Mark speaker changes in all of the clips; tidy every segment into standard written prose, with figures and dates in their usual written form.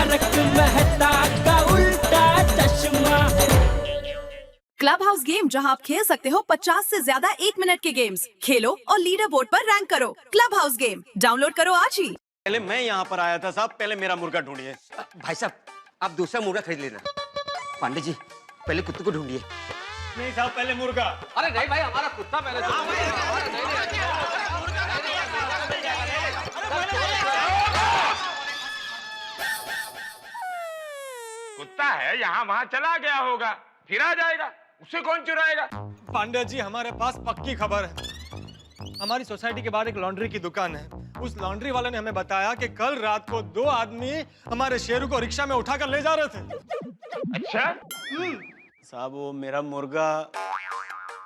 Speaker 1: तारक मेहता का उल्टा चश्मा।
Speaker 2: क्लब हाउस गेम, जहां आप खेल सकते हो 50 से ज्यादा 1 मिनट के गेम्स। खेलो और लीडर बोर्ड पर रैंक करो। क्लब हाउस गेम डाउनलोड करो आज ही।
Speaker 3: पहले मैं यहाँ पर आया था साहब, पहले मेरा मुर्गा ढूंढिए।
Speaker 4: भाई साहब, आप दूसरा मुर्गा खरीद लेना। पांडे जी, पहले कुत्ते को ढूंढिए।
Speaker 3: नहीं साहब, पहले मुर्गा।
Speaker 4: अरे नहीं भाई, हमारा कुत्ता पहले।
Speaker 5: कुत्ता है, यहाँ वहाँ चला गया होगा, फिर आ जाएगा, उसे कौन चुराएगा?
Speaker 3: पांडे जी, हमारे पास पक्की खबर है। हमारी सोसाइटी के बाहर एक लॉन्ड्री की दुकान है। उस लॉन्ड्री वाले ने हमें बताया कि कल रात को 2 आदमी हमारे शेरू को रिक्शा में उठाकर ले जा रहे थे।
Speaker 5: अच्छा?
Speaker 3: साहब, वो मेरा मुर्गा।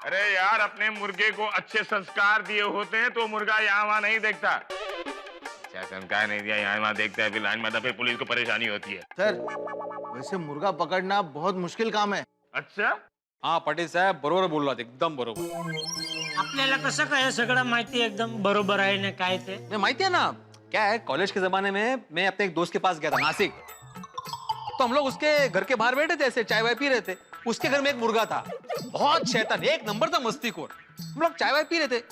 Speaker 5: अरे यार, अपने मुर्गे को अच्छे संस्कार दिए होते हैं तो मुर्गा यहाँ वहाँ नहीं देखता। अच्छा संस्कार नहीं दिया, यहाँ वहाँ देखता है, फिर लाइन में फिर पुलिस को परेशानी होती है।
Speaker 6: सर, वैसे मुर्गा पकड़ना बहुत मुश्किल काम है।
Speaker 5: अच्छा?
Speaker 7: हाँ पाटील साहेब, बरोबर बोललात, एकदम बरोबर.
Speaker 8: आपल्याला कसं काय सगळं माहिती एकदम बरोबर आहे ना काय ते?
Speaker 7: नहीं माहिती है ना, क्या है, कॉलेज के जमाने में मैं अपने एक दोस्त के पास गया था नासिक, तो हम लोग उसके घर के बाहर बैठे थे, ऐसे चाय वाय पी रहे थे. उसके घर में एक मुर्गा था, बहुत शैतान, एक नंबर था मस्तीखोर. हम लोग चाय वाय पी रहे थे,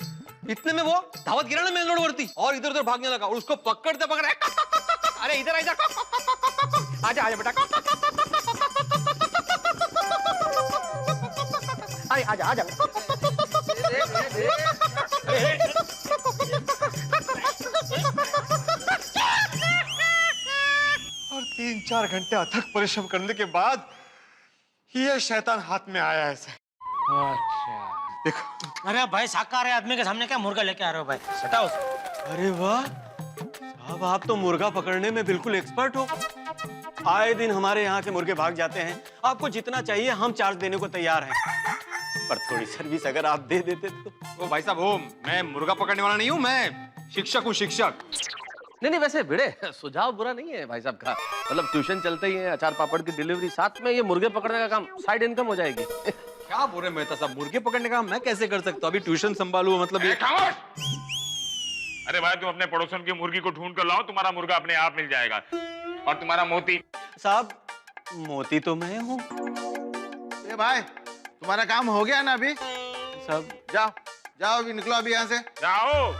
Speaker 7: इतने में वो धावत गिरा ना मेन रोड वरती और इधर उधर भागने लगा. और उसको पकड़ते पकड़े, अरे इधर आजा, आजा आजा बेटा, अरे आजा आजा.
Speaker 3: और 3-4 घंटे अथक परिश्रम करने के बाद ये शैतान हाथ में आया है सर.
Speaker 8: अच्छा.
Speaker 3: देखो.
Speaker 8: अरे भाई, शाकाहारी आदमी के सामने क्या मुर्गा लेके आ रहे हो भाई? हटाओ.
Speaker 3: अरे वाह साहब, आप तो मुर्गा पकड़ने में बिल्कुल एक्सपर्ट हो. आए दिन हमारे यहाँ के मुर्गे भाग जाते हैं. आपको जितना चाहिए हम चार्ज देने को तैयार हैं, पर थोड़ी सर्विस अगर आप दे देते तो.
Speaker 7: ओ भाई साहब, हो, मैं मुर्गा पकड़ने वाला नहीं हूँ, मैं शिक्षक हूँ, शिक्षक.
Speaker 4: नहीं वैसे भिड़े, सुझाव बुरा नहीं है भाई साहब का. मतलब ट्यूशन चलते ही है, अचार पापड़ की डिलीवरी, साथ में ये मुर्गे पकड़ने का काम, साइड इनकम हो जाएगी.
Speaker 7: क्या बोल रहे हैं मेहता साहब, मुर्गे पकड़ने का मैं कैसे कर सकता हूँ? अभी ट्यूशन संभालू, मतलब ये.
Speaker 5: अरे भाई, तुम अपने पड़ोसन की मुर्गी को ढूंढ कर लाओ, तुम्हारा मुर्गा अपने आप मिल जाएगा. और तुम्हारा मोती.
Speaker 3: साहब, मोती तो मैं हूँ.
Speaker 6: ए भाई, तुम्हारा काम हो गया ना अभी?
Speaker 3: सब
Speaker 6: जाओ जाओ, अभी निकलो अभी यहाँ से.
Speaker 5: जाओ.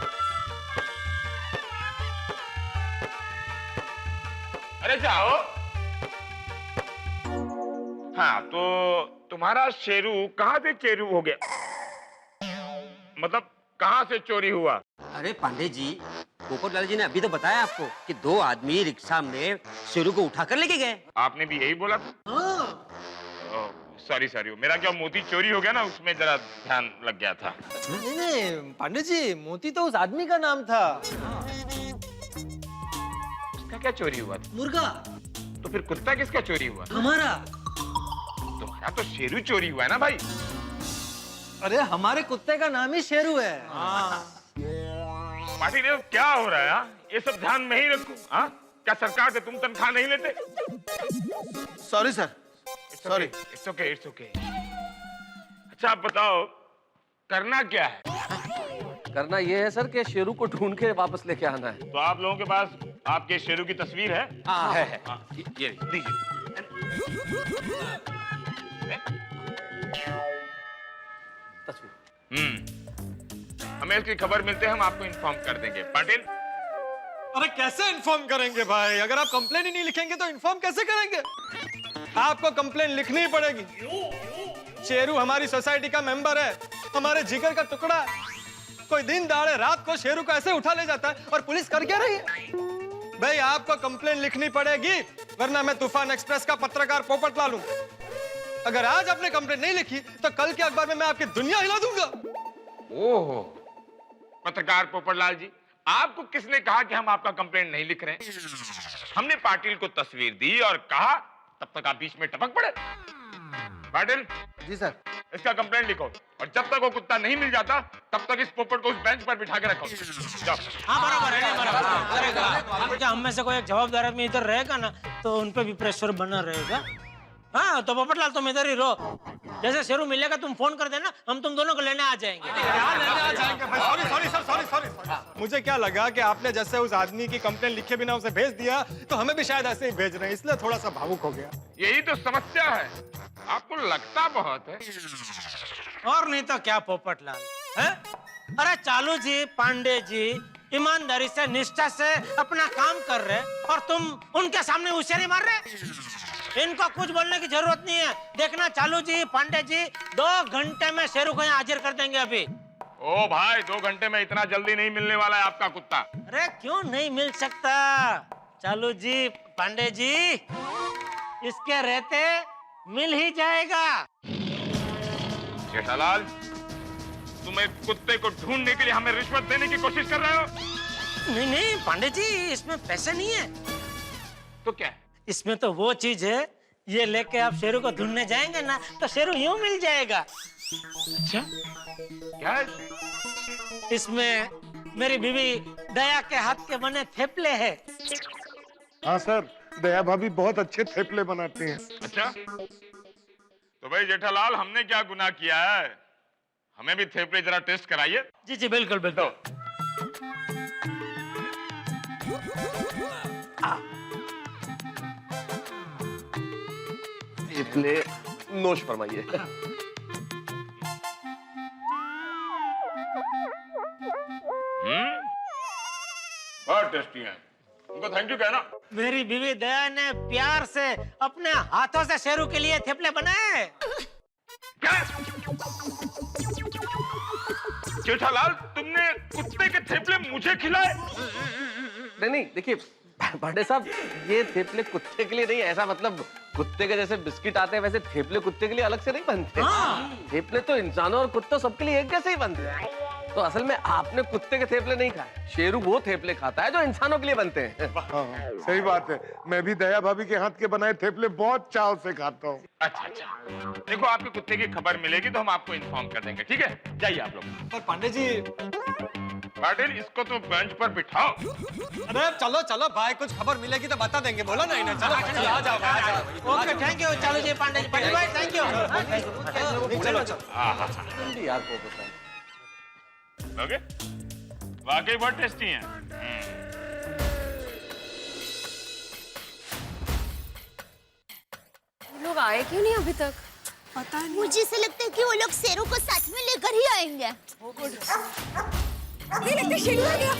Speaker 5: अरे जाओ. हाँ, तो तुम्हारा शेरू कहाँ से चेरू हो गया? मतलब कहाँ से चोरी हुआ?
Speaker 4: अरे पांडे जी, पोपटलाल जी ने अभी तो बताया आपको कि 2 आदमी रिक्शा में शेरू को उठाकर लेके गए.
Speaker 5: आपने भी यही बोला था? सॉरी सॉरी, मेरा क्या मोती चोरी हो गया ना, उसमें जरा ध्यान लग गया था.
Speaker 3: नहीं पांडे जी, मोती तो उस आदमी का नाम था.
Speaker 5: उसका क्या चोरी हुआ था?
Speaker 8: मुर्गा
Speaker 5: तो फिर कुत्ता किसका चोरी हुआ?
Speaker 8: हमारा.
Speaker 5: तुम्हारा तो शेरू चोरी हुआ है ना भाई.
Speaker 3: अरे हमारे कुत्ते का नाम ही शेरू है.
Speaker 5: पाटिल, ये क्या हो रहा है? हाँ? ये सब ध्यान में ही रखो. हाँ, क्या सरकार से तुम तनख्वाह नहीं लेते?
Speaker 6: Sorry sir, sorry.
Speaker 5: It's okay, it's okay. अच्छा आप बताओ, करना क्या है?
Speaker 4: करना ये है सर कि शेरू को ढूंढ के वापस लेके आना है.
Speaker 5: तो आप लोगों के पास आपके शेरू की तस्वीर है?
Speaker 4: हाँ है.
Speaker 5: ये दीजिए. हमें इसकी खबर मिलते हम आपको इन्फॉर्म कर देंगे. पाटिल.
Speaker 3: अरे कैसे इन्फॉर्म करेंगे भाई? अगर आप कंप्लेन ही नहीं लिखेंगे तो इन्फॉर्म कैसे करेंगे? आपको कंप्लेन लिखनी ही पड़ेगी. शेरू हमारी सोसाइटी का मेंबर है, हमारे जिगर का टुकड़ा है. कोई दिन दहाड़े रात को शेरू को ऐसे उठा ले जाता है और पुलिस कर क्या रही है? भाई आपको कंप्लेन लिखनी पड़ेगी, वरना मैं तूफान एक्सप्रेस का पत्रकार पोपटलाल हूं. अगर आज आपने कंप्लेन नहीं लिखी तो कल के अखबार में मैं आपकी दुनिया हिला दूंगा.
Speaker 5: ओहो, पत्रकार पोपटलाल जी, आपको किसने कहा कि हम आपका कंप्लेंट नहीं लिख रहे हैं? हमने पाटिल को तस्वीर दी और कहा, तब तक आप बीच में टपक पड़े. पाटिल. जी सर. इसका कंप्लेंट लिखो, और जब तक वो कुत्ता नहीं मिल जाता तब तक इस पोपट को उस बेंच पर बिठा के रखो. जाओ.
Speaker 8: हाँ बराबर है, बराबर. क्या हम में से कोई एक जवाबदार आदमी इधर रहेगा ना, तो उन पे भी प्रेशर बना रहेगा. हाँ, तो पोपटलाल तुम इधर ही रहो. जैसे शेरू मिलेगा तुम फोन कर देना, हम तुम दोनों को लेने आ जाएंगे।
Speaker 3: क्या लेने आ जाएंगे भाई? Sorry sorry sir, sorry sorry sorry. मुझे क्या लगा कि आपने जैसे उस आदमी की कंप्लेन लिखे बिना उसे भेज दिया, तो हमें भी शायद ऐसे ही भेज रहे हैं, इसलिए थोड़ा सा भावुक हो गया।
Speaker 5: यही तो समस्या है, आपको लगता बहुत है।
Speaker 8: और नहीं तो क्या पोपटलाल है? अरे चालू जी, पांडे जी ईमानदारी से, निष्ठा से अपना काम कर रहे, और तुम उनके सामने होशियारी मार रहे। इनको कुछ बोलने की जरूरत नहीं है। देखना चालू जी, पांडे जी 2 घंटे में शेरू को यहाँ हाजिर कर देंगे। अभी
Speaker 5: ओ भाई, 2 घंटे में इतना जल्दी नहीं मिलने वाला है आपका कुत्ता।
Speaker 8: अरे क्यों नहीं मिल सकता चालू जी, पांडे जी, इसके रहते मिल ही जाएगा।
Speaker 5: जेठालाल, तुम एक कुत्ते को ढूंढने के लिए हमें रिश्वत देने की कोशिश कर रहे हो?
Speaker 8: नहीं नहीं पांडे जी, इसमें पैसे नहीं है।
Speaker 5: तो क्या है?
Speaker 8: इसमें तो वो चीज है, ये लेके आप शेरू को ढूंढने जाएंगे ना, तो शेरू यूं मिल जाएगा।
Speaker 5: अच्छा, क्या है?
Speaker 8: इसमें मेरी बीवी दया के हाथ के बने थेपले हैं।
Speaker 9: हाँ सर, दया भाभी बहुत अच्छे थेपले बनाती हैं।
Speaker 5: अच्छा, तो भाई जेठालाल, हमने क्या गुनाह किया है? हमें भी थेपले जरा टेस्ट कराइए।
Speaker 8: जी जी बिल्कुल बिल्कुल।
Speaker 4: थेपले नोश फरमाइए।
Speaker 5: बहुत टेस्टी है, उनको थैंक यू कहना।
Speaker 8: मेरी बीवी दया ने प्यार से अपने हाथों से शेरू के लिए थेपले बनाए।
Speaker 5: क्या? जेठालाल, तुमने कुत्ते के थेपले मुझे खिलाए?
Speaker 4: नहीं नहीं, देखिए पांडे साहब, ये थेपले कुत्ते के लिए नहीं, ऐसा मतलब कुत्ते के जैसे बिस्किट आते हैं वैसे थेपले कुत्ते के लिए अलग से नहीं बनते। थेपले तो इंसानों और कुत्तों सबके लिए एक जैसे ही बनते हैं। तो असल में आपने कुत्ते के थेपले नहीं खाए, शेरू वो थेपले खाता है जो इंसानों के लिए बनते हैं।
Speaker 9: हाँ, सही बात है, मैं भी दया भाभी के हाथ के बनाए थेपले बहुत चाव से खाता हूँ।
Speaker 5: अच्छा अच्छा, देखो आपके कुत्ते की खबर मिलेगी तो हम आपको इन्फॉर्म कर देंगे, ठीक है? जाइए आप लोग।
Speaker 3: पर पांडे जी,
Speaker 5: पाटिल, इसको तो बेंच पर बिठाओ।
Speaker 3: अरे चलो चलो भाई, कुछ खबर मिलेगी तो बता देंगे, बोला ना इन्हें। चलो चलो, आ जाओ आ जाओ।
Speaker 8: ओके, थैंक यू चालू जी, पांडे जी, पांडे भाई थैंक यू।
Speaker 3: चलो चलो।
Speaker 4: यार को पता है।
Speaker 5: ओके, वाकई बहुत टेस्टी हैं।
Speaker 10: लोग आए क्यों नहीं अभी तक?
Speaker 2: पता नहीं।
Speaker 10: मुझे ऐसा लगता है कि वो लोग शेरू को साथ में लेकर ही आएंगे।
Speaker 2: ये लगता है शेरू आ गया।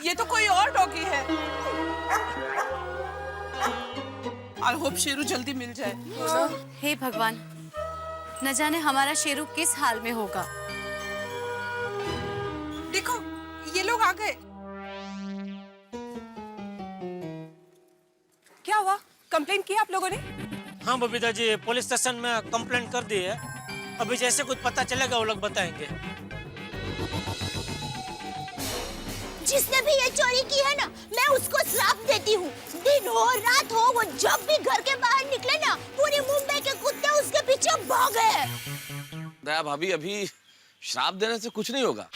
Speaker 2: ये तो कोई और डॉगी है। आई होप शेरू जल्दी मिल जाए।
Speaker 10: हे भगवान, न जाने हमारा शेरू किस हाल में होगा।
Speaker 2: देखो, ये लोग आ गए। क्या हुआ? कंप्लेंट किया आप लोगों ने?
Speaker 8: हाँ बबीता जी, पुलिस स्टेशन में कंप्लेंट कर दी है। अभी जैसे कुछ पता चलेगा वो लोग बताएंगे।
Speaker 10: जिसने भी ये चोरी की है ना, मैं उसको श्राप देती हूँ। दिन हो रात हो, वो जब भी घर के बाहर निकले ना, पूरी मुंबई के कुत्ते उसके पीछे भागे।
Speaker 4: दया भाभी, अभी श्राप देने से कुछ नहीं होगा।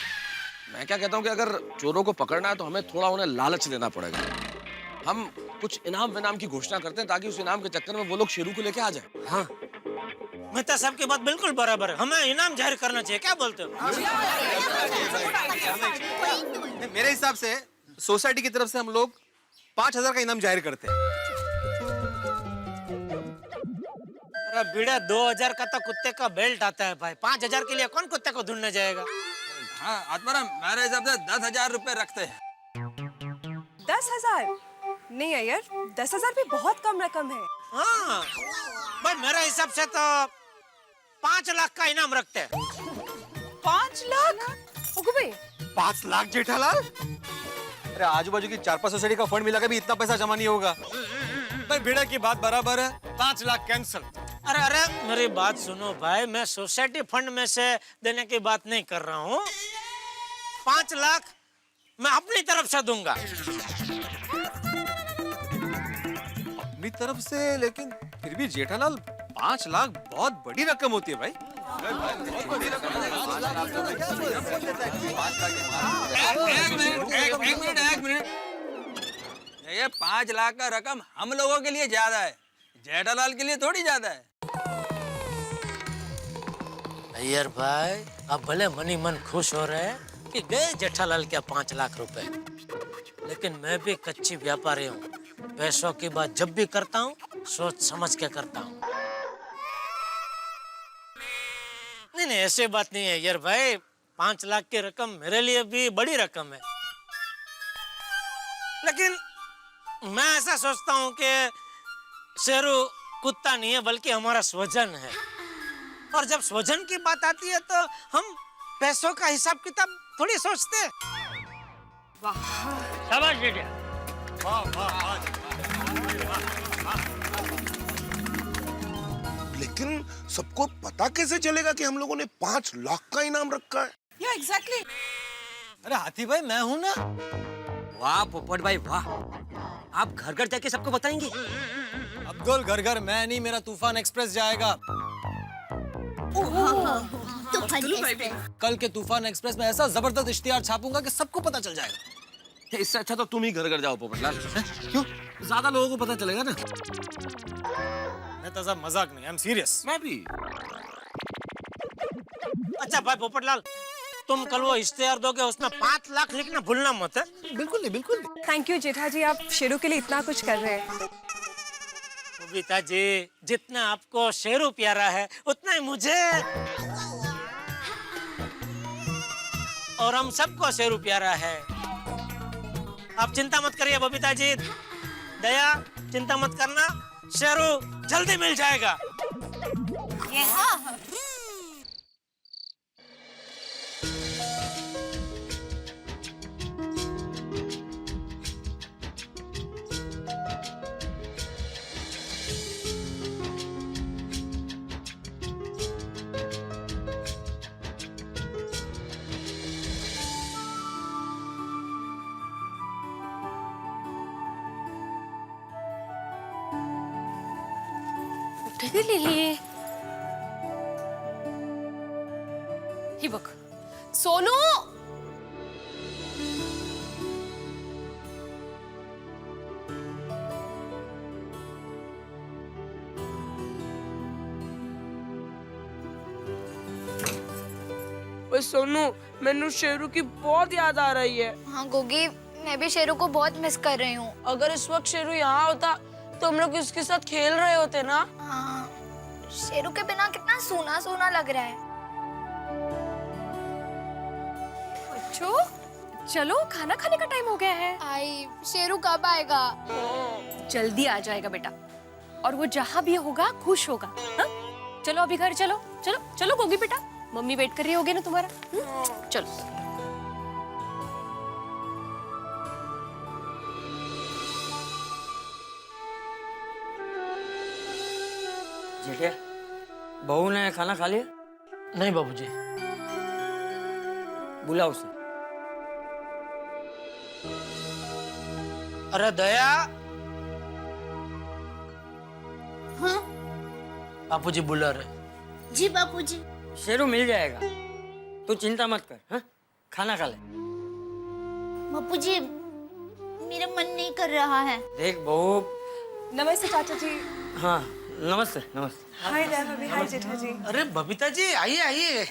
Speaker 4: मैं क्या कहता हूँ कि अगर चोरों को पकड़ना है तो हमें थोड़ा उन्हें लालच देना पड़ेगा। हम कुछ इनाम विनाम की घोषणा करते हैं ताकि उस इनाम के चक्कर में वो लोग शेरू को लेके आ जाए।
Speaker 8: हाँ, मेहता साहब की बात बिल्कुल बराबर है, हमें इनाम जाहिर करना चाहिए। क्या बोलते हो?
Speaker 7: मेरे हिसाब से सोसाइटी की तरफ से हम लोग 5,000 का इनाम जाहिर करते हैं।
Speaker 8: अरे बीड़ा, 2,000 का तो कुत्ते का बेल्ट आता है भाई। 5,000 के लिए कौन कुत्ते को ढूंढने जाएगा?
Speaker 7: हाँ आत्माराम, मेरे हिसाब से 10,000 रुपए रखते हैं।
Speaker 2: 10,000? नहीं अय्यर, 10,000 भी बहुत कम रकम है।
Speaker 8: हाँ भाई, मेरे हिसाब से तो 5 लाख का इनाम रखते हैं।
Speaker 2: 5 लाख?
Speaker 7: 5 लाख जेठालाल? अरे आजू बाजू की 4-5 सोसाइटी का फंड मिला के भी इतना पैसा जमा नहीं होगा।
Speaker 3: भाई भिड़ा की बात बराबर है, 5 लाख कैंसिल।
Speaker 8: अरे अरे मेरी बात सुनो भाई, मैं सोसाइटी फंड में से देने की बात नहीं कर रहा हूँ। 5 लाख मैं अपनी तरफ से दूंगा।
Speaker 7: अपनी तरफ से? लेकिन फिर भी जेठालाल, 5 लाख बहुत बड़ी रकम होती है भाई।
Speaker 1: एक मिनट। ये 5 लाख का रकम हम लोगों के लिए ज्यादा है, जेठालाल के लिए थोड़ी ज्यादा है।
Speaker 8: अय्यर भाई, अब भले मनी मन खुश हो रहे हैं कि गए जेठालाल क्या 5 लाख रुपए, लेकिन मैं भी कच्ची व्यापारी हूँ। पैसों की बात जब भी करता हूँ सोच समझ के करता हूँ। नहीं, ऐसी बात नहीं है अय्यर भाई। 5 लाख की रकम मेरे लिए भी बड़ी रकम है, लेकिन मैं ऐसा सोचता हूँ कि शेरू कुत्ता नहीं है बल्कि हमारा स्वजन है, और जब स्वजन की बात आती है तो हम पैसों का हिसाब किताब थोड़ी सोचते हैं। शाबाश बेटा।
Speaker 9: लेकिन सबको पता कैसे चलेगा कि हम लोगों ने 5 लाख का इनाम रखा है?
Speaker 2: या एग्जैक्टली।
Speaker 8: अरे हाथी भाई, मैं हूँ ना।
Speaker 1: वाह पोपट भाई वाह, आप घर घर जाके सबको बताएंगे?
Speaker 7: अब्दुल, घर घर मैं नहीं, मेरा तूफान एक्सप्रेस जाएगा।
Speaker 10: तूफान एक्सप्रेस।
Speaker 7: कल के तूफान एक्सप्रेस में ऐसा जबरदस्त इश्तिहार छापूंगा कि सबको पता चल जाएगा।
Speaker 4: इससे अच्छा तो तुम ही घर घर जाओ पोपटलाल।
Speaker 7: क्यों?
Speaker 4: ज्यादा लोगों को पता चलेगा ना।
Speaker 7: मैं तो सब मजाक नहीं, आई एम सीरियस।
Speaker 4: मैं भी।
Speaker 8: अच्छा भाई पोपटलाल, तुम कल वो इश्तेहार दोगे, उसमें 5 लाख लिखना भूलना मत है।
Speaker 7: बिल्कुल नहीं, बिल्कुल नहीं।
Speaker 2: थैंक यू जेठा जी, आप शेरू के लिए इतना कुछ कर रहे हैं।
Speaker 8: बबीता जी, जितना आपको शेरू प्यारा है उतना ही मुझे, और हम सबको शेरू प्यारा है। आप चिंता मत करिए बबीता जी। दया, चिंता मत करना, शेरू जल्दी मिल जाएगा।
Speaker 11: लिली, ही बघ सोनू।
Speaker 12: सोनू, मैनू शेरू की बहुत याद आ रही है।
Speaker 10: हाँ गोगी, मैं भी शेरू को बहुत मिस कर रही हूँ।
Speaker 12: अगर इस वक्त शेरू यहाँ होता तो हम लोग उसके साथ खेल रहे होते ना।
Speaker 10: हाँ, शेरू के बिना कितना सूना सूना लग रहा है।
Speaker 11: बच्चों, चलो खाना खाने का टाइम हो गया है।
Speaker 10: आई, शेरू कब आएगा?
Speaker 11: जल्दी आ जाएगा बेटा, और वो जहाँ भी होगा खुश होगा। हाँ? चलो अभी घर चलो, चलो चलो गोगी बेटा, मम्मी वेट कर रही होगी ना तुम्हारा। चलो।
Speaker 1: जेठिया, बहू ने खाना खा लिया?
Speaker 8: नहीं बाबूजी।
Speaker 1: बुला उसे।
Speaker 8: अरे दया।
Speaker 10: हाँ?
Speaker 8: बापूजी बुला रहे।
Speaker 10: जी बापूजी।
Speaker 1: शेरू मिल जाएगा, तू चिंता मत कर। हाँ? खाना खा ले।
Speaker 10: बापूजी, मेरा मन नहीं कर रहा है।
Speaker 1: देख बहू।
Speaker 2: नमस्ते चाचा जी।
Speaker 1: हाँ नमस्ते नमस्ते।
Speaker 2: हाय भाभी, हाय जेठा जी।
Speaker 8: अरे बबीता जी, आइए आइए।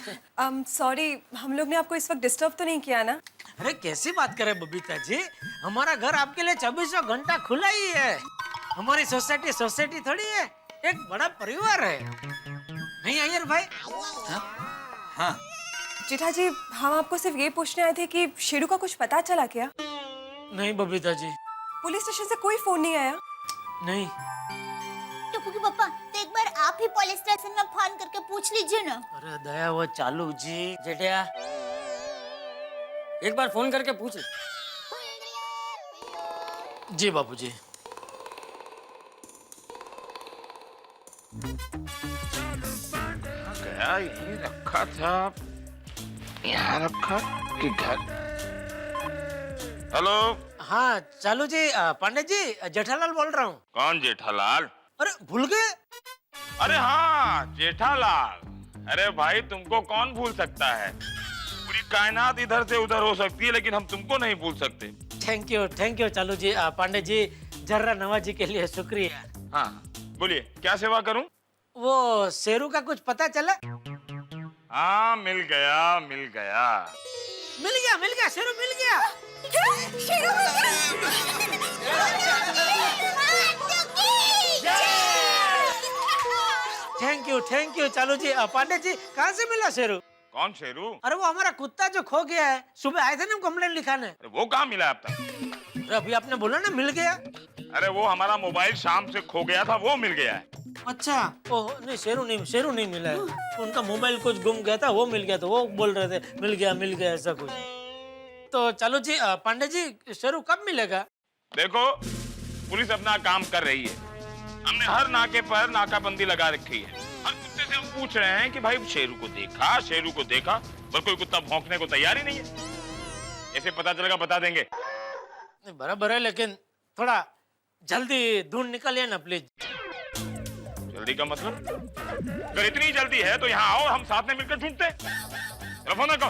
Speaker 2: सॉरी, हम लोग ने आपको इस वक्त डिस्टर्ब तो नहीं किया ना?
Speaker 8: अरे कैसी बात करे बबीता जी, हमारा घर आपके लिए 24 घंटा खुला ही है। हमारी सोसाइटी थोड़ी है, एक बड़ा परिवार है। नहीं अय्यर भाई?
Speaker 1: हाँ
Speaker 2: जेठा जी, हम आपको सिर्फ ये पूछने आए थे कि शेरू का कुछ पता चला क्या?
Speaker 8: नहीं बबीता जी।
Speaker 2: पुलिस स्टेशन से कोई फोन नहीं आया?
Speaker 8: नहीं।
Speaker 10: टुकू के पापा, तो एक बार आप ही पुलिस स्टेशन में फोन करके पूछ लीजिए ना।
Speaker 8: अरे दया, वो चालू जी।
Speaker 1: जेठिया, एक बार फोन करके पूछ ले।
Speaker 8: जी बापूजी।
Speaker 5: गया यही रखा था, यहाँ रखा कि घर? हेलो।
Speaker 8: हाँ चालू जी, पांडे जी, जेठालाल बोल रहा हूँ।
Speaker 5: कौन जेठालाल?
Speaker 8: अरे भूल गए?
Speaker 5: अरे हाँ जेठालाल, अरे भाई तुमको कौन भूल सकता है? पूरी कायनात इधर से उधर हो सकती है लेकिन हम तुमको नहीं भूल सकते।
Speaker 8: थैंक यू चालू जी। पांडे जी जर्रा नवाजी के लिए शुक्रिया।
Speaker 5: हाँ बोलिए क्या सेवा करूं?
Speaker 8: वो शेरू का कुछ पता चला?
Speaker 5: हाँ मिल गया
Speaker 8: शेरू मिल गया। थैंक यू चालू जी। पांडे जी कहाँ से मिला शेरू?
Speaker 5: कौन शेरू?
Speaker 8: अरे वो हमारा कुत्ता जो खो गया है, सुबह आए थे ना कंप्लेंट लिखाने।
Speaker 5: अरे वो कहाँ मिला अब तक?
Speaker 8: अरे अभी आपने बोला ना मिल गया।
Speaker 5: अरे वो हमारा मोबाइल शाम से खो गया था, वो मिल गया है।
Speaker 8: अच्छा ओह नहीं, शेरू नहीं मिला है। उनका मोबाइल कुछ गुम गया था, वो मिल गया, तो वो बोल रहे थे मिल गया ऐसा कुछ। तो चलो जी पांडे जी शेरू कब मिलेगा? देखो
Speaker 5: पुलिस अपना काम कर रही है। हमने हर नाके पर नाकाबंदी लगा रखी है। हर कुत्ते से हम पूछ रहे हैं कि भाई शेरू को देखा, पर कोई कुत्ता भौंकने को तैयार ही नहीं है। ऐसे पता चलेगा बता देंगे।
Speaker 8: नहीं बराबर है, लेकिन थोड़ा जल्दी ढूंढ निकालिए ना प्लीज।
Speaker 5: जल्दी का मतलब? अगर इतनी जल्दी है तो यहाँ आओ, हम साथ में मिलकर ढूंढते हैं। फोन रखो।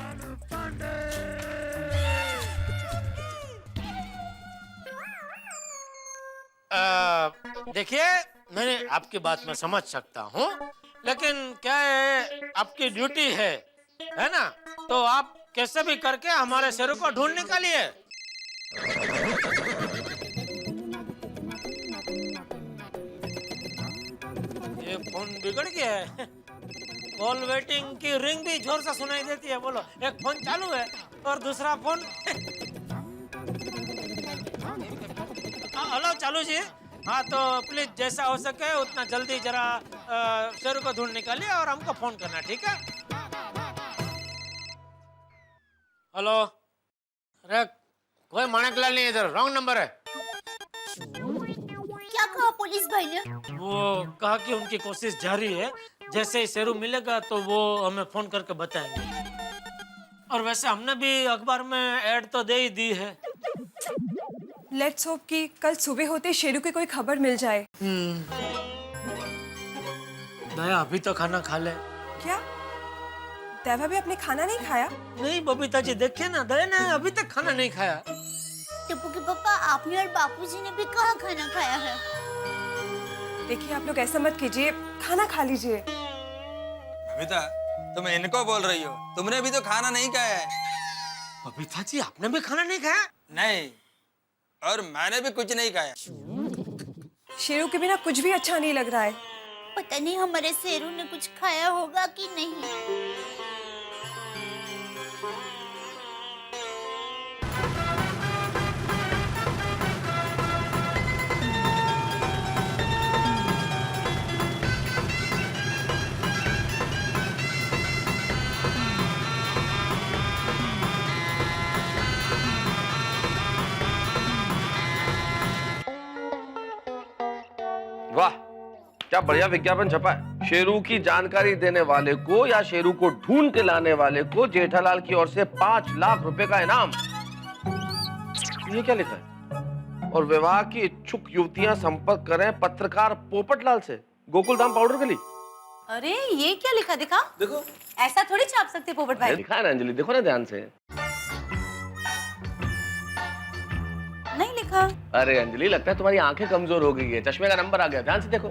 Speaker 8: देखिए मैंने आपकी बात में समझ सकता हूँ, लेकिन क्या है आपकी ड्यूटी है ना? तो आप कैसे भी करके हमारे शेरू को ढूंढ निकालिए। ये फोन बिगड़ गया है। कॉल वेटिंग की रिंग भी जोर से सुनाई देती है। बोलो, एक फोन चालू है और दूसरा फोन हेलो चालू जी। हाँ तो प्लीज जैसा हो सके उतना जल्दी जरा शेरू को ढूंढ निकालिए और हमको फोन करना, ठीक है? हेलो, अरे कोई माणकलाल नहीं इधर, रॉन्ग नंबर है।
Speaker 10: क्या कहा पुलिस भाई ने?
Speaker 8: वो कहा कि उनकी कोशिश जारी है, जैसे ही शेरू मिलेगा तो वो हमें फोन करके बताएंगे। और वैसे हमने भी अखबार में ऐड तो दे ही दी है।
Speaker 11: लेट्स होप कि कल सुबह होते शेरू की कोई खबर मिल जाए।
Speaker 8: दया अभी तो खाना खा ले।
Speaker 11: क्या देवा भी अपने खाना नहीं खाया?
Speaker 8: नहीं बबीता जी, देखिए ना, दया ने अभी तक खाना नहीं खाया।
Speaker 10: टप्पू के पापा, आपने और बापूजी ने भी कहाँ खाना खाया है?
Speaker 11: देखिए आप लोग ऐसा मत कीजिए, खाना खा लीजिए।
Speaker 1: बबीता तुम इनको बोल रही हो, तुमने भी तो खाना नहीं खाया है।
Speaker 8: बबीता जी आपने भी खाना नहीं खाया?
Speaker 1: नहीं, और मैंने भी कुछ नहीं खाया।
Speaker 11: शेरू के बिना कुछ भी अच्छा नहीं लग रहा है।
Speaker 10: पता नहीं हमारे शेरू ने कुछ खाया होगा कि नहीं।
Speaker 4: वाह क्या बढ़िया विज्ञापन छपा है। शेरू की जानकारी देने वाले को या शेरू को ढूंढ के लाने वाले को जेठालाल की ओर से 5 लाख रुपए का इनाम। ये क्या लिखा है? और विवाह की इच्छुक युवतियां संपर्क करें पत्रकार पोपटलाल से, गोकुलधाम पाउडर के लिए।
Speaker 11: अरे ये क्या लिखा, दिखा
Speaker 4: देखो।
Speaker 11: ऐसा थोड़ी छाप सकते पोपट भाई।
Speaker 4: लिखा है ना अंजलि, देखो ना ध्यान से।
Speaker 11: नहीं लिखा।
Speaker 4: अरे अंजलि लगता है तुम्हारी आंखें कमजोर हो गई है, चश्मे का नंबर आ गया, ध्यान से देखो।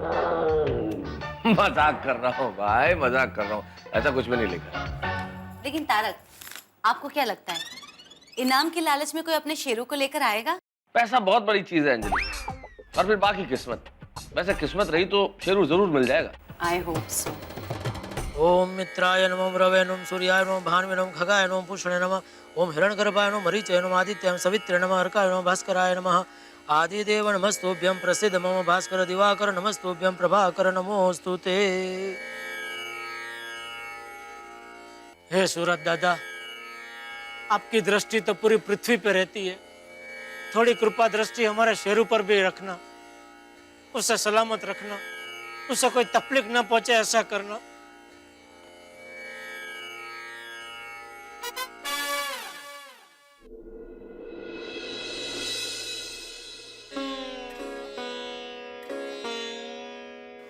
Speaker 4: मजाक कर रहा हूँ भाई, मजाक कर रहा हूँ, ऐसा कुछ भी नहीं लिखा।
Speaker 11: लेकिन तारक, आपको क्या लगता है इनाम के लालच में कोई अपने शेरू को लेकर आएगा?
Speaker 4: पैसा बहुत बड़ी चीज है अंजलि, और फिर बाकी किस्मत। वैसे किस्मत रही तो शेरू जरूर मिल जाएगा।
Speaker 11: I hope so.
Speaker 8: ओम मित्राय नमः, रवे नमः, सूर्याय नमः, भानुवे नमः, खगाय नमः, पुष्णे नमः, ओम हिरण्यगर्भाय नमः, मरीचाय नमः, आदित्याय नमः, सवित्रे नमः, अर्काय नमः, भास्कराय नमः, आदिदेव नमस्तुभ्यं, प्रसिद्ध मम भास्कर दिवाकर नमस्तुभ्यं, प्रभाकर नमोस्तुते। हे सूरत दादा, आपकी दृष्टि तो पूरी पृथ्वी पे रहती है, थोड़ी कृपा दृष्टि हमारे शेरू पर भी रखना, उसे सलामत रखना, उसे कोई तकलीफ न पहुंचे ऐसा करना।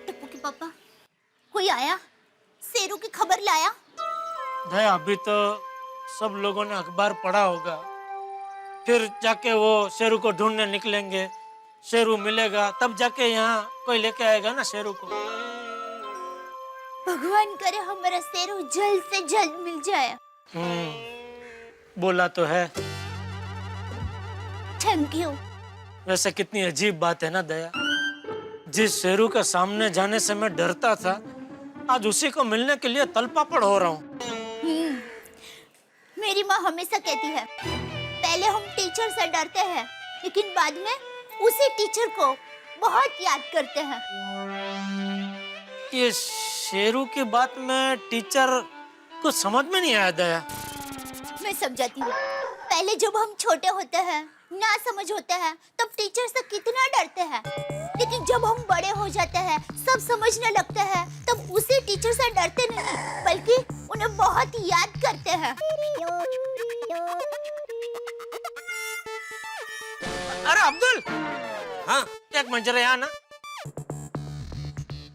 Speaker 10: टप्पू के पापा, कोई आया? शेरू शेरू की खबर लाया?
Speaker 8: दया, अभी तो सब लोगों ने अखबार पढ़ा होगा, फिर जाके वो शेरू को ढूंढने निकलेंगे, शेरू मिलेगा तब जाके यहाँ कोई लेके आएगा ना शेरू को।
Speaker 10: भगवान करे हमारा शेरू जल्द से जल्द मिल जाए।
Speaker 8: बोला तो है।
Speaker 10: Thank you.
Speaker 8: वैसे कितनी अजीब बात है ना दया, जिस शेरू के सामने जाने से मैं डरता था, आज उसी को मिलने के लिए तलपापड़ हो रहा हूँ।
Speaker 10: मेरी माँ हमेशा कहती है, पहले हम टीचर से डरते हैं, लेकिन बाद में उसी टीचर को बहुत याद करते हैं।
Speaker 8: ये शेरू की बात में टीचर कुछ समझ में नहीं आया दया।
Speaker 10: मैं समझाती हूँ। पहले जब हम छोटे होते हैं, ना समझ होते हैं, तब टीचर से कितना डरते हैं, लेकिन जब हम बड़े हो जाते हैं, सब समझने लगते हैं, तब उसी टीचर से डरते नहीं, बल्कि उन्हें बहुत याद करते हैं।
Speaker 8: अरे अब्दुल, हाँ एक मिनट जरा यहाँ ना।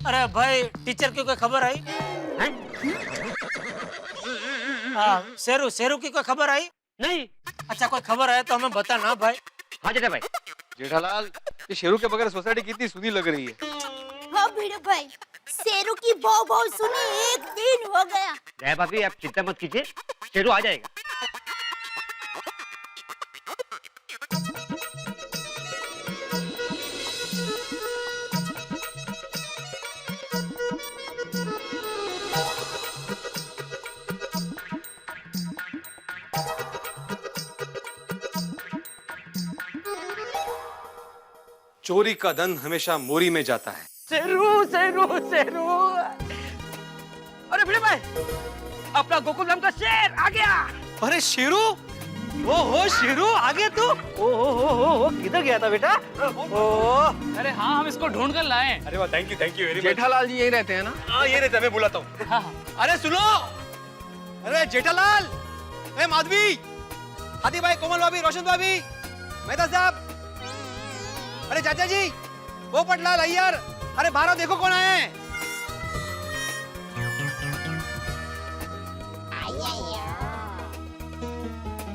Speaker 8: अरे भाई, टीचर की कोई खबर आई? शेरू की कोई खबर आई? नहीं। अच्छा, कोई खबर आया तो हमें बता ना भाई।
Speaker 4: हाँ जेठा भाई।
Speaker 7: जेठालाल, ये शेरू के बगैर सोसाइटी कितनी सुनी लग रही है।
Speaker 10: हाँ भिड़ो भाई, शेरू की भौ भौ सुनी 1 दिन हो गया।
Speaker 4: दया भाभी, आप चिंता मत कीजिए, शेरू आ जाएगा।
Speaker 7: चोरी का धन हमेशा मोरी में जाता है।
Speaker 4: शेरू शेरू शेरू। अरे भिड़े भाई, अपना गोकुल धाम का शेर आ गया।
Speaker 7: अरे शेरू, ओहो शेरू आ गया तू।
Speaker 4: ओ किधर गया था बेटा?
Speaker 13: अरे हाँ, हम इसको ढूंढ कर लाए।
Speaker 7: अरे वाह, thank you very much.
Speaker 4: Jethalal ji यही रहते हैं ना?
Speaker 7: हाँ ये रहते हैं, मैं बुलाता हूँ।
Speaker 13: हाँ।
Speaker 7: अरे सुनो, अरे जेठालाल, ए माधवी, हाथी भाई, कोमल भाभी, रोशन भाभी, मेहता साहब, अरे चाचा जी, वो पटलाल अय्यर, अरे बाहर आओ, देखो कौन आए हैं।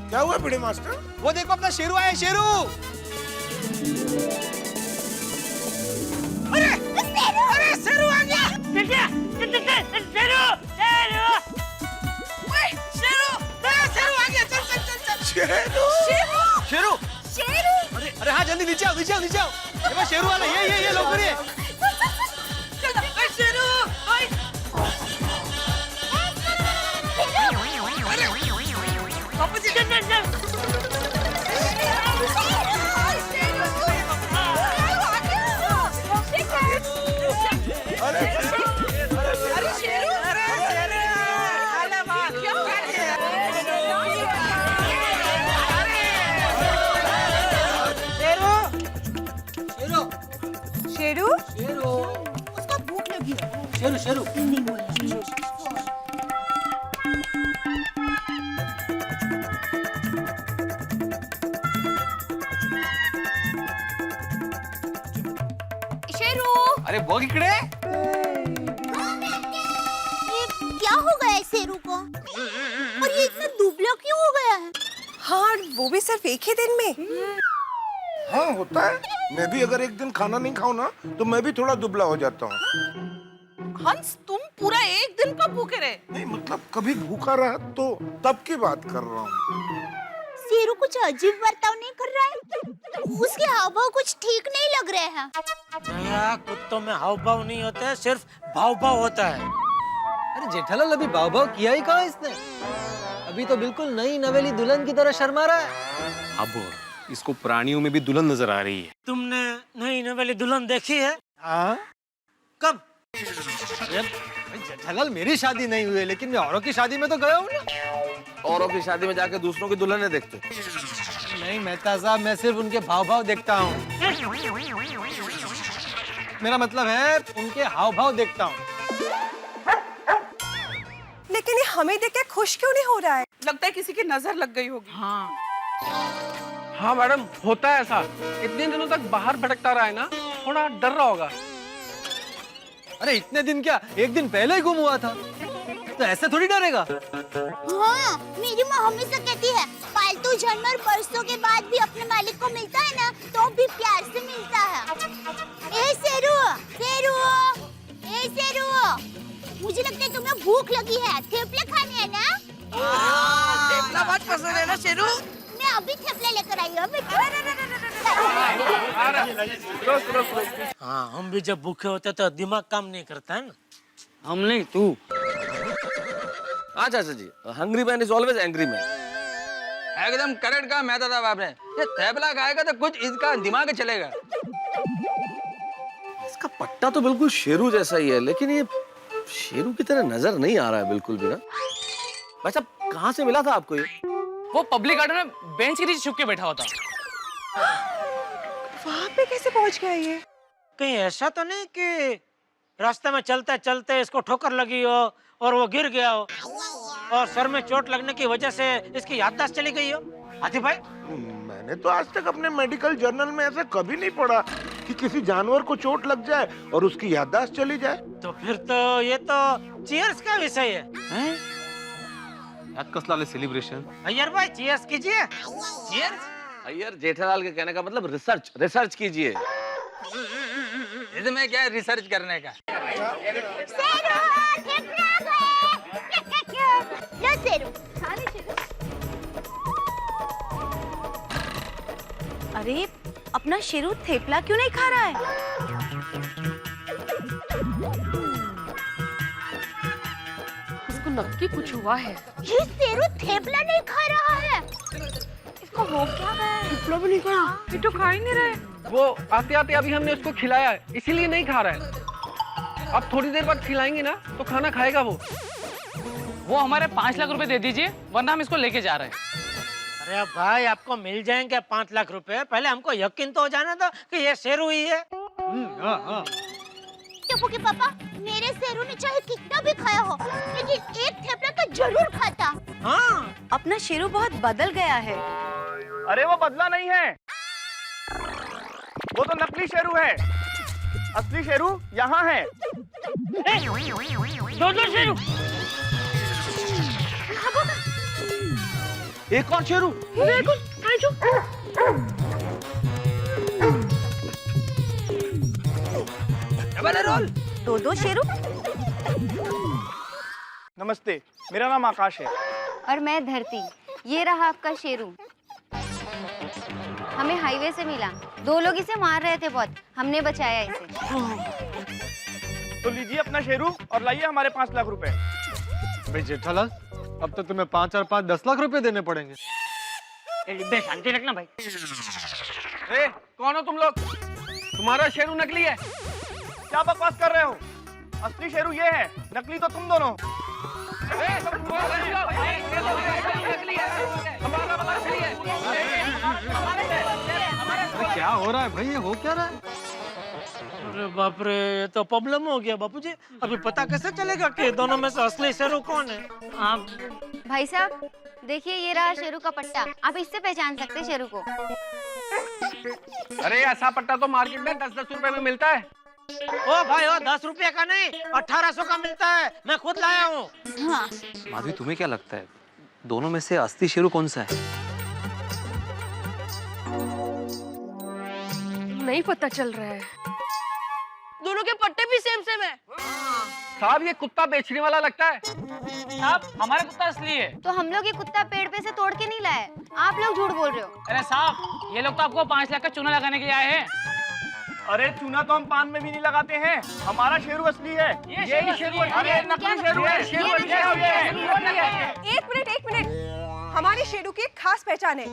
Speaker 9: क्या हुआ बड़े मास्टर?
Speaker 7: वो देखो अपना शेरू आया, शेरू।
Speaker 10: अरे
Speaker 8: शेरू आ गया। शेरू आ गया। चल।
Speaker 7: शेरू, अरे हाँ, जल्दी नीचे आओ, नीचे आओ, नीचे आओ। ये शेरू वाला, ये लोग ये।
Speaker 8: शेरू,
Speaker 2: शेरू,
Speaker 10: उसको भूख लगी है।
Speaker 8: शेरू।
Speaker 11: शेरू,
Speaker 7: अरे वो इकडे।
Speaker 10: ये क्या हो गया है शेरू को? और ये इतना दुबला क्यों हो गया है?
Speaker 2: हाँ, वो भी सिर्फ एक ही दिन में।
Speaker 9: हाँ होता है, मैं भी अगर एक दिन खाना नहीं खाऊं ना तो मैं भी थोड़ा दुबला हो जाता हूँ।
Speaker 2: हंस, तुम पूरा एक दिन कब भूखे रहे?
Speaker 9: नहीं मतलब कभी भूखा रहा तो तब की बात कर रहा हूँ।
Speaker 10: शेरू कुछ अजीब बर्ताव नहीं कर रहा है, उसके हाव भाव कुछ ठीक नहीं लग रहे हैं।
Speaker 8: दया, कुत्तों में हाव भाव नहीं होते हैं, सिर्फ भाव भाव होता है।
Speaker 13: अरे जेठालाल, अभी भाव भाव किया ही कहाँ इसने? अभी तो बिल्कुल नई नवेली दुल्हन की तरह शर्मा रहा है।
Speaker 7: अब इसको प्राणियों में भी दुल्हन नजर आ रही है।
Speaker 8: तुमने नई नवेली दुल्हन देखी है?
Speaker 13: हाँ?
Speaker 8: कब?
Speaker 13: जेठालाल, मेरी शादी नहीं हुई है, लेकिन मैं औरों की शादी में तो गया हूँ ना।
Speaker 4: औरों की शादी में जाके दूसरों की दुल्हन देखते?
Speaker 13: नहीं मेहता साहब, मैं सिर्फ उनके भाव भाव देखता हूँ। मेरा मतलब है उनके हाव भाव देखता हूँ।
Speaker 2: लेकिन ये हमें देख के खुश क्यों नहीं हो रहा है? लगता है किसी की नजर लग गई होगी।
Speaker 4: हाँ मैडम, होता है ऐसा। इतने दिनों तक बाहर भटकता रहा है ना, थोड़ा डर रहा होगा।
Speaker 13: अरे इतने दिन क्या, एक दिन पहले ही गुम हुआ था। तो ऐसे थोड़ी डरेगा।
Speaker 10: हाँ, मेरी माँ हमेशा कहती है पालतू जानवर बरसों के बाद भी अपने मालिक को मिलता है ना तो भी प्यार से मिलता है। ए शेरू, शेरू, ए शेरू, मुझे लगता है तुम्हें भूख लगी है, थेपले खाने हैं ना?
Speaker 12: थेपला बहुत पसंद है ना शेरू?
Speaker 10: मैं अभी थेपले लेकर आई हूँ बेटा।
Speaker 8: हाँ, हम भी जब भूखे होते तो दिमाग काम नहीं करता है ना।
Speaker 12: हम नहीं, तू।
Speaker 4: हाँ चाचा जी, hungry man is always angry man.
Speaker 1: एकदम करेक्ट कहा मैं था आपने। ये थैपला खाएगा तो कुछ इसका दिमाग चलेगा।
Speaker 4: इसका पट्टा तो बिल्कुल शेरू जैसा ही है, लेकिन ये शेरू की तरह नजर नहीं आ रहा है बिल्कुल भी ना। भाई साहब, कहाँ से मिला था आपको ये?
Speaker 12: वो पब्लिक गार्डन में बेंच के नीचे छुप के बैठा होता।
Speaker 2: वहाँ पे कैसे पहुँच गया ये?
Speaker 8: कहीं ऐसा तो नहीं कि रास्ते में चलते चलते इसको ठोकर लगी हो और वो गिर गया हो और सर में चोट लगने की वजह से इसकी याददाश्त चली गई हो? हाथी भाई,
Speaker 9: मैंने तो आज तक अपने मेडिकल जर्नल में ऐसा कभी नहीं पढ़ा कि किसी जानवर को चोट लग जाए और उसकी याददाश्त चली जाए।
Speaker 8: तो फिर तो ये तो चीयर्स का विषय है।
Speaker 7: याद कसलाले सेलिब्रेशन।
Speaker 8: अय्यर भाई, चीयर्स कीजिए। चीयर्स।
Speaker 4: अय्यर जेठालाल के कहने का मतलब रिसर्च कीजिए।
Speaker 1: इसमें क्या है रिसर्च करने का?
Speaker 10: शेरू, थेपले आ गए। लो शेरू, खा ले शेरू।
Speaker 2: अरे अपना शेरू थेपला क्यों नहीं खा रहा है?
Speaker 11: इसको नक्की कुछ हुआ है।
Speaker 10: ये शेरू थेपला नहीं खा रहा है।
Speaker 11: इसको हो क्या गया है? थेपला भी नहीं खा, ये तो खा ही नहीं रहे।
Speaker 4: वो आते आते अभी हमने उसको खिलाया है, इसीलिए नहीं खा रहा है। अब थोड़ी देर बाद खिलाएंगे ना तो खाना खाएगा वो
Speaker 12: हमारे 5 लाख रुपए दे दीजिए, वरना हम इसको लेके जा रहे हैं।
Speaker 8: अरे भाई, आपको मिल जाएंगे 5 लाख रुपए, पहले हमको यकीन तो हो जाना था कि ये शेरू ही है।
Speaker 10: टप्पू के पापा, मेरे शेरू ने चाहे कितना भी खाया हो, लेकिन एक थेपला तो जरूर खाता।
Speaker 8: हाँ,
Speaker 2: अपना शेरू बहुत बदल गया है।
Speaker 3: अरे वो बदला नहीं है, वो तो नकली शेरू है। असली शेरू यहाँ है।
Speaker 12: दो शेरू।
Speaker 4: एक और शेरू।
Speaker 1: Double role.
Speaker 2: दो शेरू।
Speaker 3: नमस्ते, मेरा नाम आकाश है।
Speaker 10: और मैं धरती। ये रहा आपका शेरू। हमें हाईवे से मिला, 2 लोग इसे मार रहे थे बहुत, हमने बचाया इसे।
Speaker 3: तो लीजिए अपना शेरू और लाइए हमारे 5 लाख रुपए।
Speaker 13: भाई जेठालाल, अब तो तुम्हें 5 और 5 10 लाख रुपए देने पड़ेंगे।
Speaker 12: शांति रखना भाई।
Speaker 3: ए, कौन हो तुम लोग? तुम्हारा शेरू नकली है। क्या बकवास कर रहे हो? असली शेरू ये है, नकली तो तुम दोनों।
Speaker 13: क्या हो रहा है भाई, ये हो क्या रहा है?
Speaker 8: अरे बाप रे, ये तो प्रॉब्लम हो गया बापूजी। अभी पता कैसे चलेगा कि दोनों में से असली शेरू कौन है? आप
Speaker 10: भाई साहब, देखिए ये रहा शेरू का पट्टा, आप इससे पहचान सकते हैं शेरू को।
Speaker 4: अरे ऐसा पट्टा तो मार्केट में 10-10 रुपए में मिलता है।
Speaker 8: ओ भाई, ओ 10 रुपए का नहीं, 1800 का मिलता है, मैं खुद लाया हूँ।
Speaker 10: हाँ।
Speaker 7: माधवी, तुम्हें क्या लगता है दोनों में से असली शेरू कौन सा है?
Speaker 11: नहीं पता चल रहा है।
Speaker 12: दोनों के पट्टे भी सेम है।
Speaker 4: साहब, ये कुत्ता बेचने वाला लगता है।
Speaker 12: साहब, हमारा कुत्ता असली है।
Speaker 10: तो हम लोग ये कुत्ता पेड़ पे से तोड़ के नहीं लाए, आप लोग झूठ बोल रहे हो।
Speaker 12: अरे साहब, ये लोग तो आपको 5 लाख का चूना लगाने के लिए आए हैं।
Speaker 3: अरे चूना तो हम पान में भी नहीं लगाते हैं, हमारा शेरू असली है। ये शेरू है, नकली शेरू है।
Speaker 2: एक मिनट, हमारे शेरू की एक खास पहचान है।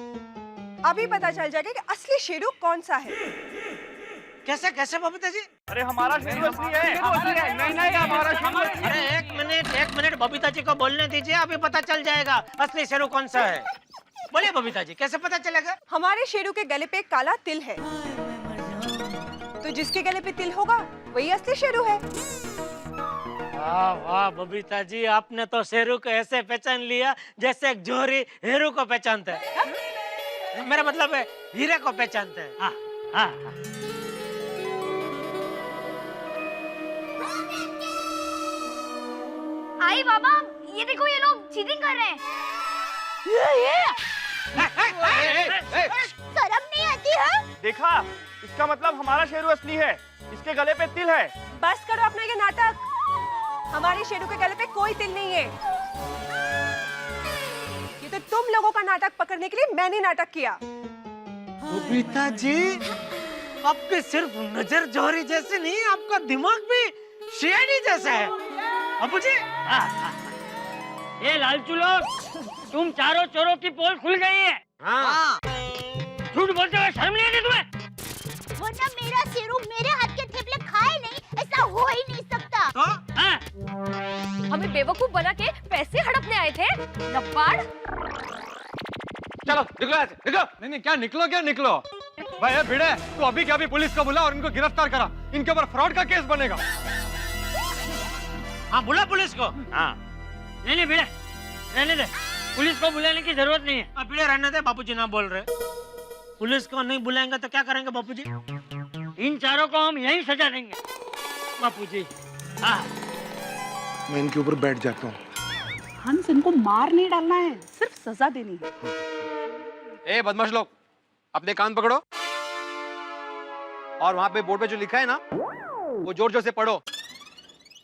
Speaker 2: अभी पता चल जाएगा कि असली शेरू कौन सा है।
Speaker 8: कैसे कैसे बबीता जी?
Speaker 3: अरे हमारा शेरू असली है। नहीं, हमारा शेरू असली है।
Speaker 8: अरे एक मिनट बबीता जी को बोलने दीजिए, अभी पता चल जाएगा असली शेरू कौन सा है। बोलिए बबीता जी, कैसे पता चलेगा?
Speaker 2: हमारे शेरू के गले पे एक काला तिल है, तो जिसके गले पे तिल होगा वही असली शेरू है।
Speaker 8: वाह वाह बबीता जी, आपने तो शेरू को ऐसे पहचान लिया जैसे एक जोहरी हीरो को पहचानता है। मेरा मतलब है हीरे को पहचानता है। हाँ, हाँ, हाँ।
Speaker 10: आई बाबा, ये देखो ये लोग चीटिंग कर रहे हैं। शर्म नहीं आती है?
Speaker 3: देखा, इसका मतलब हमारा शेरू असली है, इसके गले पे तिल है।
Speaker 11: बस करो अपना ये नाटक। हमारी शेरू के गले पे कोई तिल नहीं है। ये तो तुम लोगों का नाटक पकड़ने के लिए मैंने नाटक किया।
Speaker 8: बबीता जी, आपके सिर्फ नजर जौहरी जैसे नहीं, आपका दिमाग भी शेरनी जैसा है। अबू जी,
Speaker 13: ये लालचू लोग, तुम चारों चोरों की पोल खुल गई है।
Speaker 8: हाँ।
Speaker 13: झूठ बोलते हुए शर्म नहीं आती तुम्हें?
Speaker 10: वरना मेरा शेरू मेरे हाथ के थेपले खाए नहीं, ऐसा हो ही नहीं सकता।
Speaker 8: तो?
Speaker 11: हमें बेवकूफ बना के पैसे हड़पने आए थे, लबाड़।
Speaker 4: चलो निकलो यहाँ से, निकलो।
Speaker 3: नहीं, क्या निकलो? भाई ये भिड़े, तू अभी क्या भी पुलिस को बुला और इनको गिरफ्तार करा। इनके ऊपर फ्रॉड का केस बनेगा।
Speaker 8: हाँ, बुला पुलिस को।
Speaker 13: हाँ। नहीं भिड़े, रहने दे। पुलिस को बुलाने की जरूरत नहीं है।
Speaker 8: भिड़े रहने दे, बापूजी ना बोल रहे। पुलिस को नहीं बुलाएंगे तो क्या करेंगे बापूजी?
Speaker 13: इन चारों को हम यहीं सजा देंगे।
Speaker 8: बापूजी,
Speaker 13: हाँ।
Speaker 9: मैं इनके ऊपर बैठ जाता हूँ।
Speaker 2: हंस, इनको मार नहीं डालना है, सिर्फ सजा देनी है।
Speaker 7: ए बदमाश लोग, अपने कान पकड़ो और वहां पे बोर्ड पे जो लिखा है ना, वो जोर जोर से पढ़ो।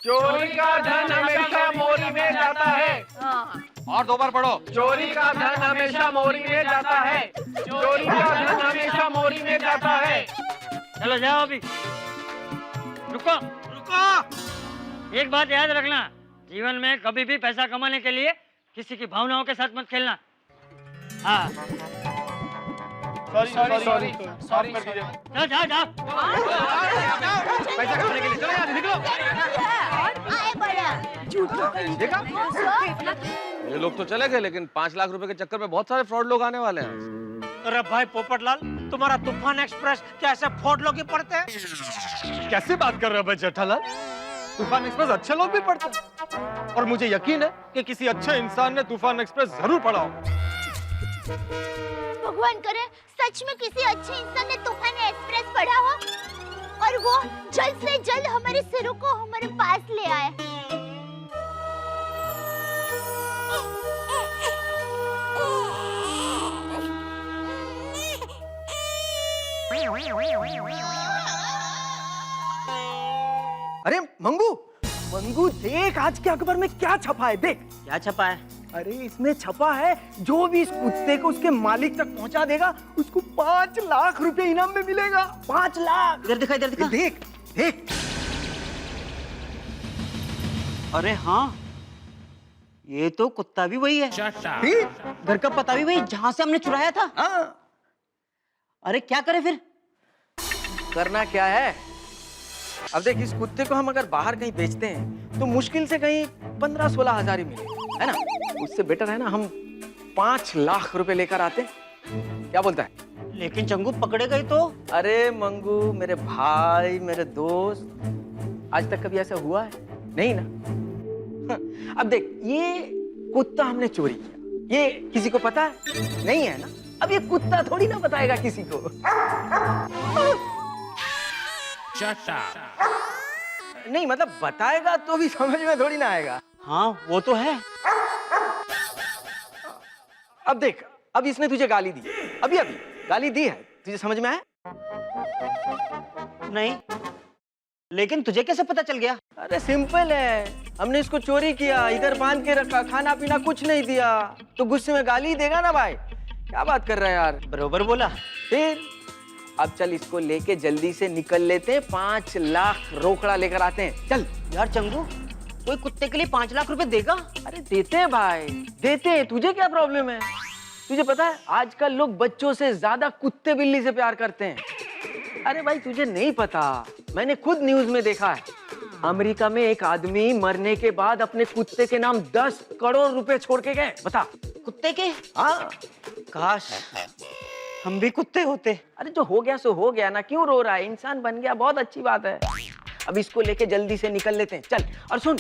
Speaker 4: चोरी का धन हमेशा मोरी में जाता है।
Speaker 7: और 2 बार पढ़ो।
Speaker 4: चोरी का धन हमेशा मोरी में जाता है। चोरी का धन हमेशा मोरी में जाता है।
Speaker 13: चलो जाओ अभी। रुको। एक बात याद रखना, जीवन में कभी भी पैसा कमाने के लिए किसी की भावनाओं के साथ मत खेलना। हाँ।
Speaker 3: सॉरी।
Speaker 13: जाओ।
Speaker 7: पैसा कमाने के लिए चलो यहाँ से, निकलो।
Speaker 10: आए बड़ा।
Speaker 7: देखा?
Speaker 4: ये लोग तो चले गए, लेकिन 5 लाख रुपए के चक्कर में बहुत सारे फ्रॉड लोग आने वाले हैं।
Speaker 8: अरे भाई पोपटलाल, तुम्हारा तूफान एक्सप्रेस क्या ऐसे फ्रॉड लोग ही पढ़ते हैं?
Speaker 3: कैसे बात कर रहे हो भाई जेठालाल? तूफान एक्सप्रेस अच्छे लोग भी पढ़ते हैं और मुझे यकीन है कि किसी अच्छे इंसान ने तूफान एक्सप्रेस जरूर पढ़ा हो।
Speaker 10: भगवान करे सच में किसी अच्छे इंसान ने तूफान एक्सप्रेस पढ़ा हो और वो जल्द से जल्द हमारे शेरू को हमारे पास ले आए।
Speaker 13: अरे मंगू देख, आज के अखबार में क्या छपा है, देख।
Speaker 8: क्या छपा है?
Speaker 13: अरे इसमें छपा है, जो भी इस कुत्ते को उसके मालिक तक पहुंचा देगा उसको 5 लाख रुपए इनाम में मिलेगा। 5 लाख।
Speaker 8: इधर दिखा।
Speaker 13: देख।
Speaker 8: अरे हाँ, ये तो कुत्ता भी वही है। घर का पता भी वही, जहाँ से हमने चुराया था। अरे क्या करे फिर?
Speaker 13: करना क्या है? अब देख, इस कुत्ते को हम अगर बाहर कहीं बेचते हैं तो मुश्किल से कहीं 15-16 हजार ही मिले, है ना? उससे बेटर है ना हम 5 लाख रुपए लेकर आते। क्या बोलता है?
Speaker 8: लेकिन चंगू पकड़े गए तो?
Speaker 13: अरे मंगू, मेरे भाई, मेरे दोस्त, आज तक कभी ऐसा हुआ है? नहीं ना। अब देख, ये कुत्ता हमने चोरी किया, ये किसी को पता है? नहीं है ना। अब ये कुत्ता थोड़ी ना बताएगा किसी को। नहीं मतलब बताएगा तो भी समझ में थोड़ी ना आएगा।
Speaker 8: हाँ वो तो है।
Speaker 13: अब देख, अब इसने तुझे गाली दी, अभी गाली दी है, तुझे समझ में आया?
Speaker 8: नहीं, लेकिन तुझे कैसे पता चल गया?
Speaker 13: अरे सिंपल है, हमने इसको चोरी किया, इधर बांध के रखा, खाना पीना कुछ नहीं दिया, तो गुस्से में गाली ही देगा ना भाई। क्या बात कर रहा है यार?
Speaker 8: बरोबर बोला।
Speaker 13: फिर अब चल, इसको लेके जल्दी से निकल लेते हैं, 5 लाख रोकड़ा लेकर आते हैं। चल
Speaker 8: यार चंगू, कोई कुत्ते के लिए 5 लाख रुपए देगा?
Speaker 13: अरे देते हैं भाई, देते हैं। तुझे क्या प्रॉब्लम है? तुझे पता है आजकल लोग बच्चों से ज्यादा कुत्ते बिल्ली से प्यार करते हैं। अरे भाई तुझे नहीं पता, मैंने खुद न्यूज में देखा है, अमेरिका में एक आदमी मरने के बाद अपने कुत्ते के नाम 10 करोड़ रुपए छोड़ के गए। बता।
Speaker 8: कुत्ते के?
Speaker 13: हाँ।
Speaker 8: काश हम भी कुत्ते होते।
Speaker 13: अरे जो हो गया सो हो गया ना, क्यों रो रहा है? इंसान बन गया, बहुत अच्छी बात है। अब इसको लेके जल्दी से निकल लेते हैं, चल। और सुन,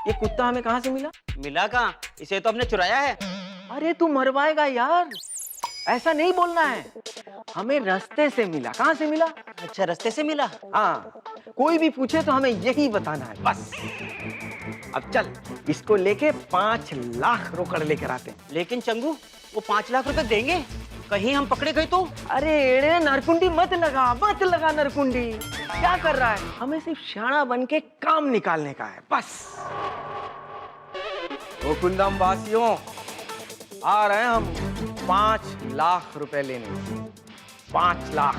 Speaker 13: ये कुत्ता हमें कहाँ से मिला?
Speaker 8: मिला कहाँ? इसे तो हमने चुराया है।
Speaker 13: अरे तू मरवाएगा यार, ऐसा नहीं बोलना है। हमें रास्ते से मिला। कहाँ से मिला?
Speaker 8: अच्छा, रास्ते से मिला।
Speaker 13: हाँ, कोई भी पूछे तो हमें यही बताना है बस। अब चल इसको लेके 5 लाख रोकड़ लेकर आते हैं।
Speaker 8: लेकिन चंगू वो 5 लाख रुपए देंगे, कहीं हम पकड़े गए तो?
Speaker 13: अरे एड़े नरकुंडी मत लगा नरकुंडी। क्या कर रहा है? हमें सिर्फ शाना बन के काम निकालने का है बस। ओ कुंदम वासियों, आ रहे हैं हम 5 लाख रुपए लेने। 5 लाख।